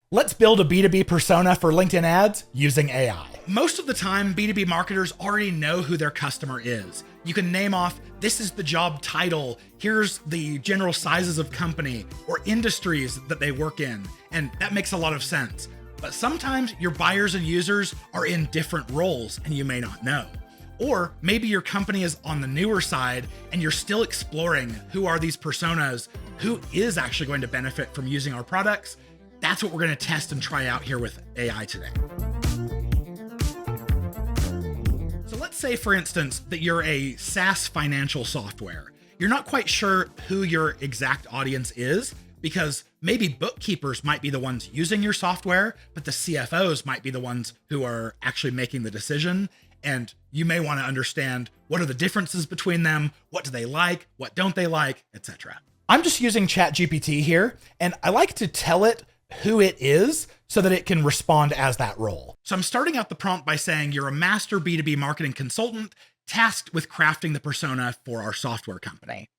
Let's build a B2B persona for LinkedIn ads using AI. Most of the time, B2B marketers already know who their customer is. You can name off, this is the job title, here's the general sizes of company or industries that they work in, and that makes a lot of sense. But sometimes your buyers and users are in different roles and you may not know. Or maybe your company is on the newer side and you're still exploring who are these personas, who is actually going to benefit from using our products. That's what we're going to test and try out here with AI today. So let's say, for instance, that you're a SaaS financial software. You're not quite sure who your exact audience is because maybe bookkeepers might be the ones using your software, but the CFOs might be the ones who are actually making the decision. And you may want to understand what are the differences between them, what do they like, what don't they like, etc. I'm just using ChatGPT here, and I like to tell it who it is so that it can respond as that role. So I'm starting out the prompt by saying you're a master B2B marketing consultant tasked with crafting the persona for our software company.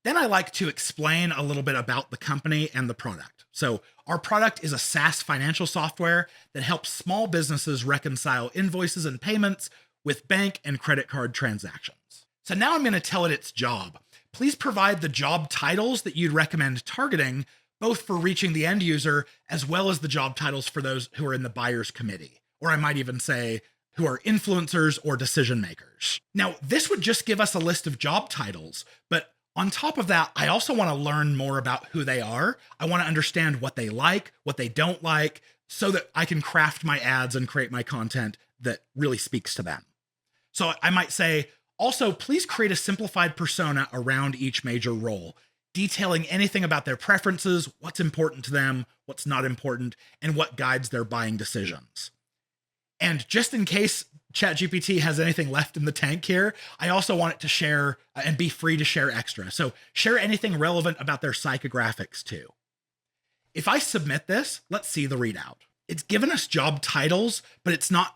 Then I like to explain a little bit about the company and the product. So our product is a SaaS financial software that helps small businesses reconcile invoices and payments with bank and credit card transactions. So now I'm going to tell it its job. Please provide the job titles that you'd recommend targeting, both for reaching the end user, as well as the job titles for those who are in the buyer's committee, or I might even say who are influencers or decision makers. Now, this would just give us a list of job titles, but on top of that, I also want to learn more about who they are. I want to understand what they like, what they don't like, so that I can craft my ads and create my content that really speaks to them. So I might say, also, please create a simplified persona around each major role, detailing anything about their preferences, what's important to them, what's not important, and what guides their buying decisions. And just in case ChatGPT has anything left in the tank here, I also want it to share and be free to share extra. So share anything relevant about their psychographics too. If I submit this, let's see the readout. It's given us job titles, but it's not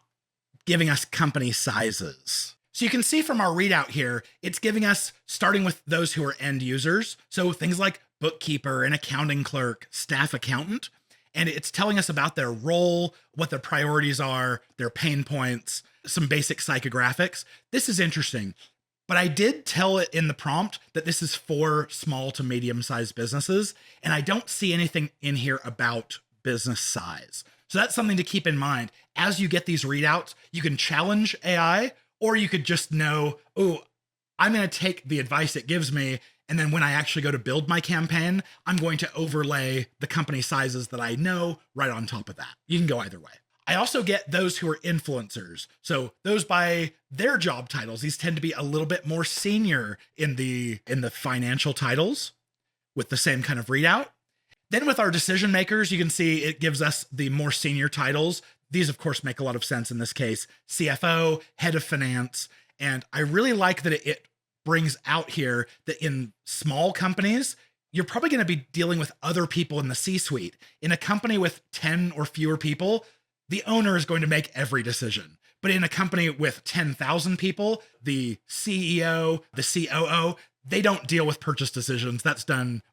giving us company sizes. So you can see from our readout here, it's giving us, starting with those who are end users. So things like bookkeeper, an accounting clerk, staff accountant, and it's telling us about their role, what their priorities are, their pain points, some basic psychographics. This is interesting, but I did tell it in the prompt that this is for small to medium-sized businesses, and I don't see anything in here about business size. So that's something to keep in mind. As you get these readouts, you can challenge AI, or you could just know, oh, I'm going to take the advice it gives me, and then when I actually go to build my campaign, I'm going to overlay the company sizes that I know right on top of that. You can go either way. I also get those who are influencers. So those by their job titles, these tend to be a little bit more senior in the financial titles with the same kind of readout. Then with our decision makers, you can see it gives us the more senior titles. These, of course, make a lot of sense in this case. CFO, head of finance. And I really like that it brings out here that in small companies, you're probably going to be dealing with other people in the C-suite. In a company with 10 or fewer people, the owner is going to make every decision. But in a company with 10,000 people, the CEO, the COO, they don't deal with purchase decisions. That's done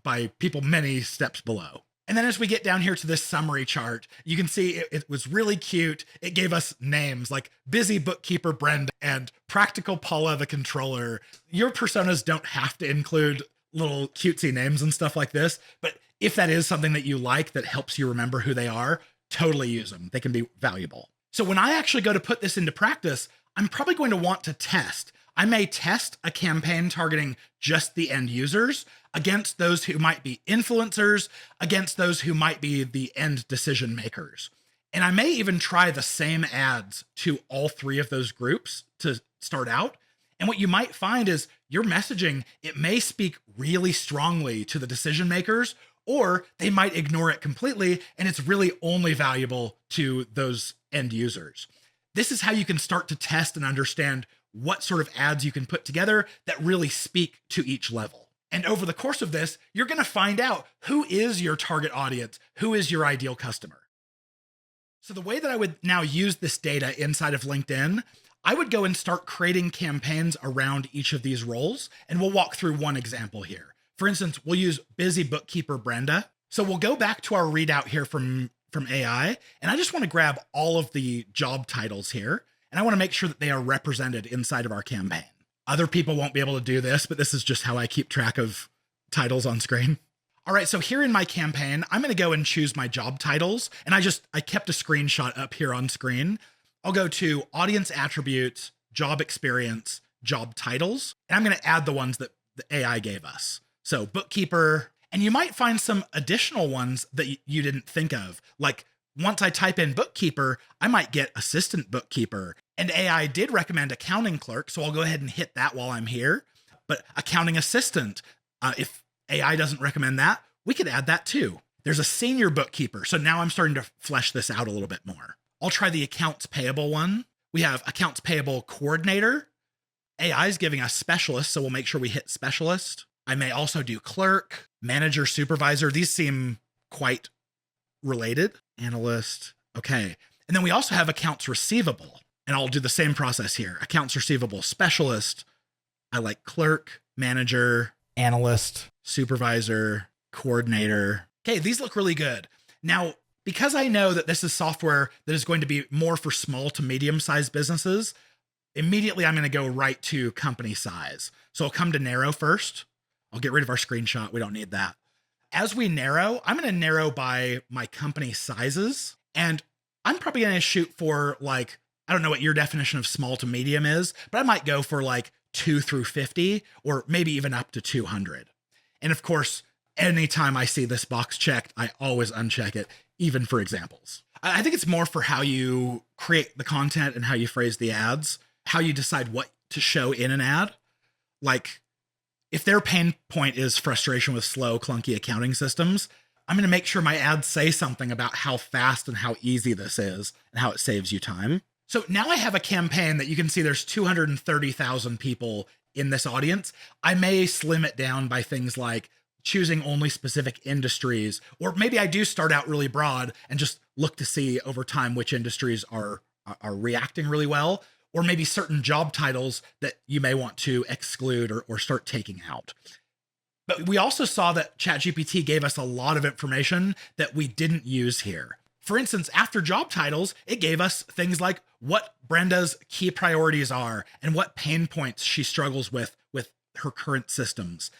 by people many steps below. And then as we get down here to this summary chart, you can see it was really cute. It gave us names like Busy Bookkeeper Brenda and Practical Paula the Controller. Your personas don't have to include little cutesy names and stuff like this, but if that is something that you like that helps you remember who they are, totally use them. They can be valuable. So when I actually go to put this into practice, I'm probably going to want to test. I may test a campaign targeting just the end users against those who might be influencers, against those who might be the end decision makers. And I may even try the same ads to all three of those groups to start out. And what you might find is your messaging, it may speak really strongly to the decision makers, or they might ignore it completely, and it's really only valuable to those end users. This is how you can start to test and understand what sort of ads you can put together that really speak to each level. And over the course of this, you're going to find out who is your target audience, who is your ideal customer. So the way that I would now use this data inside of LinkedIn, I would go and start creating campaigns around each of these roles, and we'll walk through one example here. For instance, we'll use Busy Bookkeeper Brenda. So we'll go back to our readout here from AI, and I just want to grab all of the job titles here, and I want to make sure that they are represented inside of our campaign. Other people won't be able to do this, but this is just how I keep track of titles on screen. All right, so here in my campaign, I'm going to go and choose my job titles, and I kept a screenshot up here on screen. I'll go to audience attributes, job experience, job titles, and I'm going to add the ones that the AI gave us. So bookkeeper, and you might find some additional ones that you didn't think of. Like once I type in bookkeeper, I might get assistant bookkeeper, and AI did recommend accounting clerk, so I'll go ahead and hit that while I'm here. But accounting assistant, if AI doesn't recommend that, we could add that too. There's a senior bookkeeper, so now I'm starting to flesh this out a little bit more. I'll try the accounts payable one. We have accounts payable coordinator. AI is giving us specialist, so we'll make sure we hit specialist. I may also do clerk, manager, supervisor. These seem quite related. Analyst, okay. And then we also have accounts receivable, and I'll do the same process here. Accounts receivable specialist. I like clerk, manager, analyst, supervisor, coordinator. Okay, these look really good. Now, because I know that this is software that is going to be more for small to medium-sized businesses, immediately I'm going to go right to company size. So I'll come to narrow first. I'll get rid of our screenshot. We don't need that. As we narrow, I'm going to narrow by my company sizes. And I'm probably going to shoot for like, I don't know what your definition of small to medium is, but I might go for like 2 through 50 or maybe even up to 200. And of course, anytime I see this box checked, I always uncheck it, even for examples. I think it's more for how you create the content and how you phrase the ads, how you decide what to show in an ad. Like, if their pain point is frustration with slow, clunky accounting systems, I'm going to make sure my ads say something about how fast and how easy this is and how it saves you time. So now I have a campaign that you can see there's 230,000 people in this audience. I may slim it down by things like choosing only specific industries, or maybe I do start out really broad and just look to see over time which industries are reacting really well, or maybe certain job titles that you may want to exclude or start taking out. But we also saw that ChatGPT gave us a lot of information that we didn't use here. For instance, after job titles, it gave us things like what Brenda's key priorities are and what pain points she struggles with her current systems.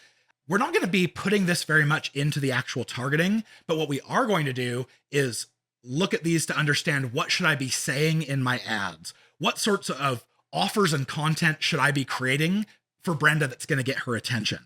We're not going to be putting this very much into the actual targeting, but what we are going to do is look at these to understand what should I be saying in my ads? What sorts of offers and content should I be creating for Brenda that's going to get her attention?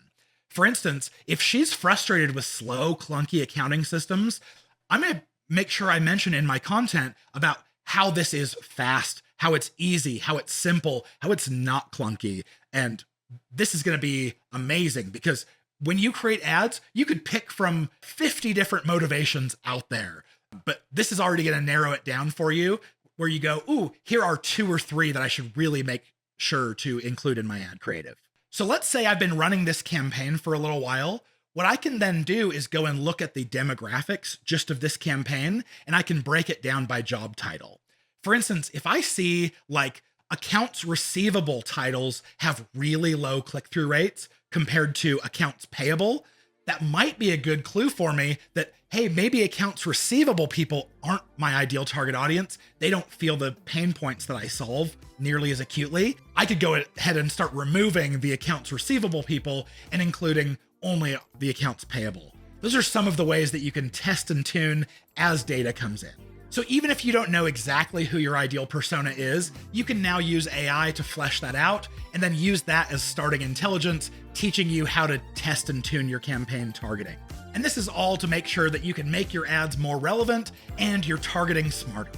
For instance, if she's frustrated with slow, clunky accounting systems, I'm going to make sure I mention in my content about how this is fast, how it's easy, how it's simple, how it's not clunky. And this is going to be amazing because when you create ads, you could pick from 50 different motivations out there, but this is already going to narrow it down for you where you go, ooh, here are 2 or 3 that I should really make sure to include in my ad creative. So let's say I've been running this campaign for a little while. What I can then do is go and look at the demographics just of this campaign, and I can break it down by job title. For instance, if I see like accounts receivable titles have really low click-through rates compared to accounts payable, that might be a good clue for me that, hey, maybe accounts receivable people aren't my ideal target audience. They don't feel the pain points that I solve nearly as acutely. I could go ahead and start removing the accounts receivable people and including only the accounts payable. Those are some of the ways that you can test and tune as data comes in. So even if you don't know exactly who your ideal persona is, you can now use AI to flesh that out and then use that as starting intelligence, teaching you how to test and tune your campaign targeting. And this is all to make sure that you can make your ads more relevant and your targeting smarter.